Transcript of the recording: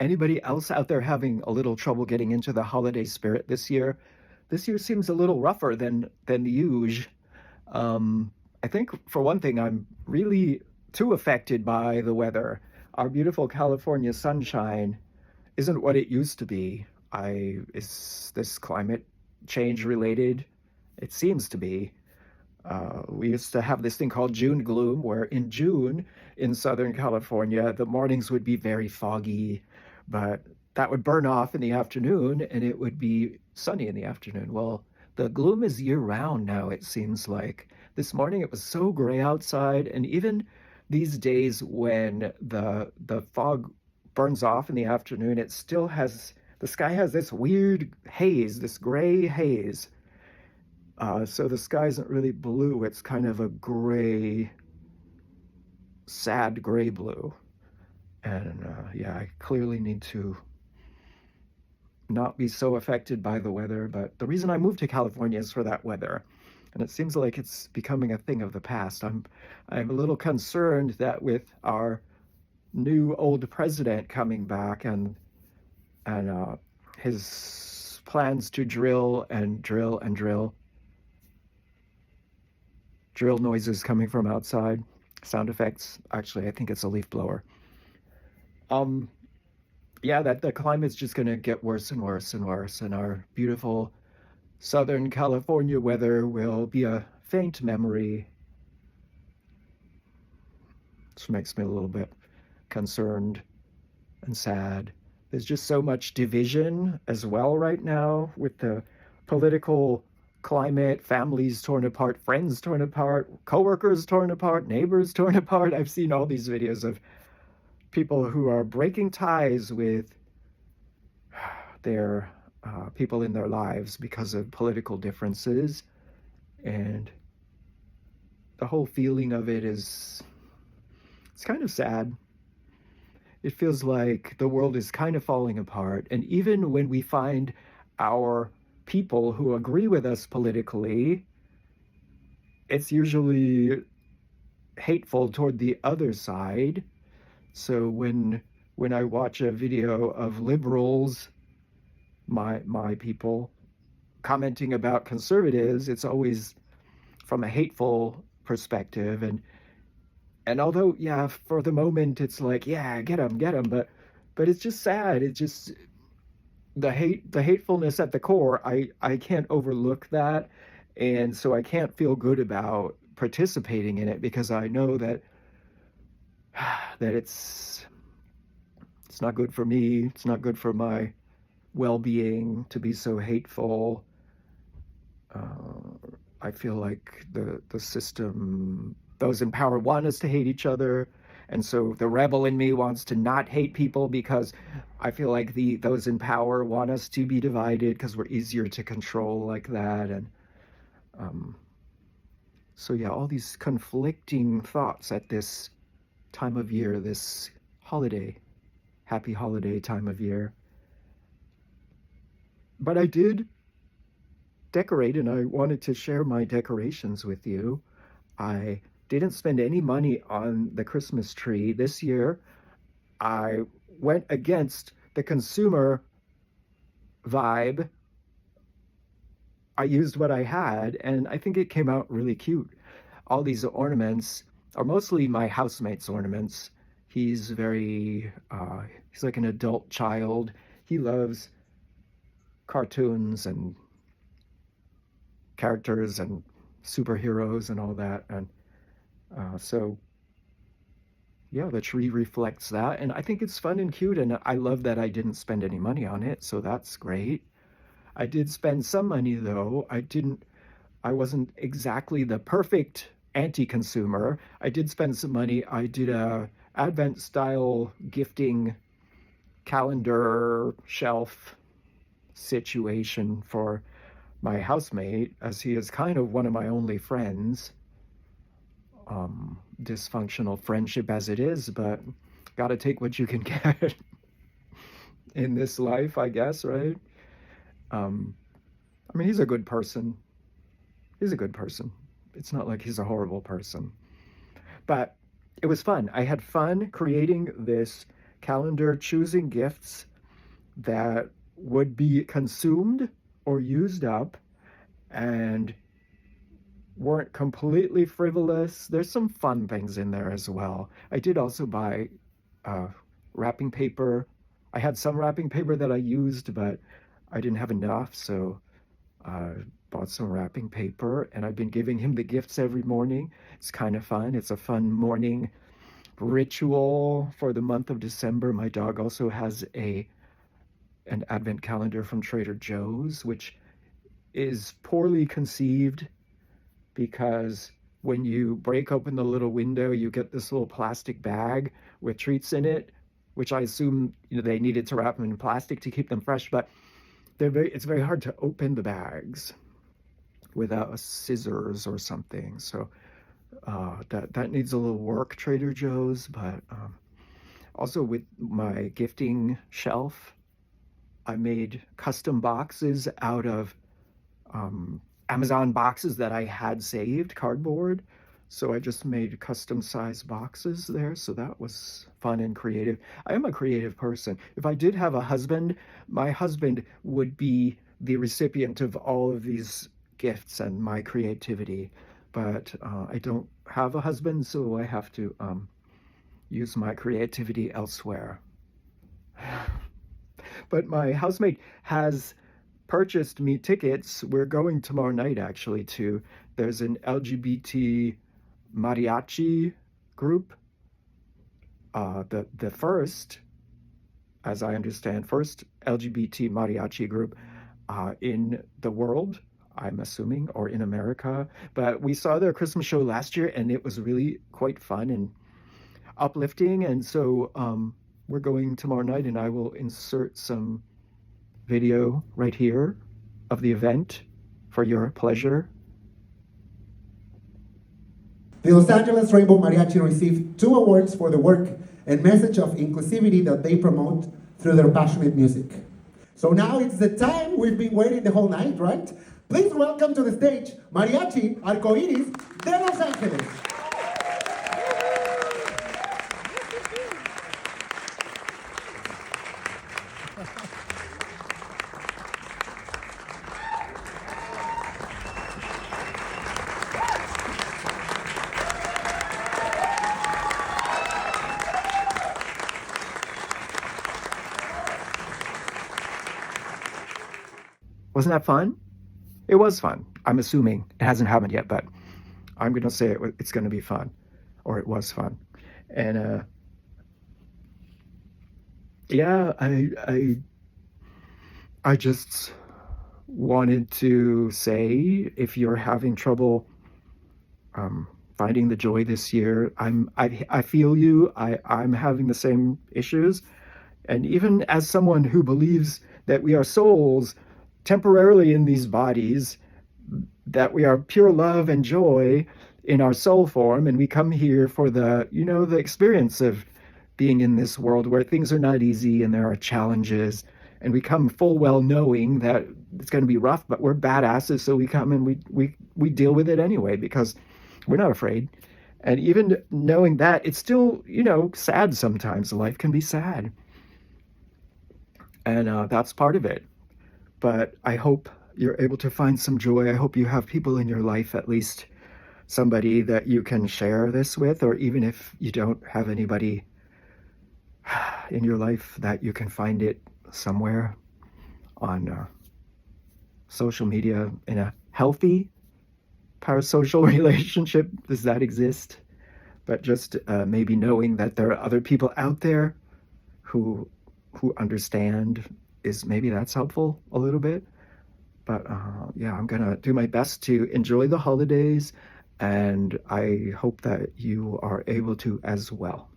Anybody else out there having a little trouble getting into the holiday spirit this year? This year seems a little rougher than the usual. I think for one thing, I'm really too affected by the weather. Our beautiful California sunshine isn't what it used to be. Is this climate change related? It seems to be. We used to have this thing called June gloom, where in June in Southern California, the mornings would be very foggy, but that would burn off in the afternoon and it would be sunny in the afternoon. Well, the gloom is year round now, it seems like. This morning it was so gray outside, and even these days when the fog burns off in the afternoon, it still has the sky has this weird haze, this gray haze. So the sky isn't really blue, it's kind of a gray, sad gray blue. And yeah, I clearly need to not be so affected by the weather. But the reason I moved to California is for that weather. And it seems like it's becoming a thing of the past. I'm a little concerned that with our new old president coming back and his plans to drill and drill and drill noises coming from outside, sound effects. Actually, I think it's a leaf blower. Um, yeah, that the climate's just going to get worse and worse and worse, and our beautiful Southern California weather will be a faint memory, which makes me a little bit concerned and sad. There's just so much division as well right now with the political climate, families torn apart, friends torn apart, coworkers torn apart, neighbors torn apart. I've seen all these videos of people who are breaking ties with their people in their lives because of political differences. And the whole feeling of it is, it's kind of sad. It feels like the world is kind of falling apart. And even when we find our people who agree with us politically, it's usually hateful toward the other side. So when I watch a video of liberals, my people, commenting about conservatives, it's always from a hateful perspective. And although, yeah, for the moment it's like, yeah, get them, but it's just sad. It's just the hatefulness at the core. I can't overlook that, and so I can't feel good about participating in it because I know that it's not good for me. It's not good for my well-being to be so hateful. I feel like the system, those in power want us to hate each other, and so the rebel in me wants to not hate people because I feel like those in power want us to be divided because we're easier to control like that. And um, so yeah, all these conflicting thoughts at this time of year, this holiday, happy holiday time of year. But I did decorate, and I wanted to share my decorations with you. I didn't spend any money on the Christmas tree this year. I went against the consumer vibe. I used what I had, and I think it came out really cute. All these ornaments are mostly my housemate's ornaments. He's he's like an adult child. He loves cartoons and characters and superheroes and all that. And so, yeah, the tree reflects that. And I think it's fun and cute. And I love that I didn't spend any money on it. So that's great. I did spend some money, though. I wasn't exactly the perfect anti-consumer. I did spend some money. I did a Advent style gifting calendar shelf situation for my housemate, as he is kind of one of my only friends. Dysfunctional friendship as it is, but gotta take what you can get in this life, I guess, right? Um, I mean, he's a good person. He's a good person. It's not like he's a horrible person. But it was fun. I had fun creating this calendar choosing gifts that would be consumed or used up and weren't completely frivolous. There's some fun things in there as well. I did also buy uh, wrapping paper. I had some wrapping paper that I used, but I didn't have enough, so I bought some wrapping paper, and I've been giving him the gifts every morning. It's kind of fun. It's a fun morning ritual for the month of December. My dog also has an advent calendar from Trader Joe's, which is poorly conceived because when you break open the little window, you get this little plastic bag with treats in it, which I assume they needed to wrap them in plastic to keep them fresh, but it's very hard to open the bags without a scissors or something. So that needs a little work, Trader Joe's. But also with my gifting shelf, I made custom boxes out of Amazon boxes that I had saved, cardboard. So I just made custom size boxes there. So that was fun and creative. I am a creative person. If I did have a husband, my husband would be the recipient of all of these gifts and my creativity. But I don't have a husband, so I have to use my creativity elsewhere. But my housemate has purchased me tickets. We're going tomorrow night actually there's an LGBT mariachi group. The first, as I understand, first LGBT mariachi group in the world, I'm assuming, or in America. But we saw their Christmas show last year, and it was really quite fun and uplifting. And so we're going tomorrow night, and I will insert some video right here of the event for your pleasure. The Los Angeles Rainbow Mariachi received 2 awards for the work and message of inclusivity that they promote through their passionate music. So now it's the time we've been waiting the whole night, right? Please welcome to the stage Mariachi Arcoiris de Los Angeles. Wasn't that fun? It was fun. I'm assuming it hasn't happened yet, but I'm going to say it's going to be fun, or it was fun. And yeah, I just wanted to say, if you're having trouble finding the joy this year, I feel you. I'm having the same issues, and even as someone who believes that we are souls temporarily in these bodies, that we are pure love and joy in our soul form, and we come here for the experience of being in this world where things are not easy and there are challenges, and we come full well knowing that it's going to be rough, but we're badasses, so we come and we deal with it anyway because we're not afraid. And even knowing that, it's still sad sometimes. Life can be sad, and that's part of it. But I hope you're able to find some joy. I hope you have people in your life, at least somebody that you can share this with, or even if you don't have anybody in your life, that you can find it somewhere on social media in a healthy parasocial relationship. Does that exist? But just maybe knowing that there are other people out there who understand, maybe that's helpful a little bit. But yeah, I'm gonna do my best to enjoy the holidays, and I hope that you are able to as well.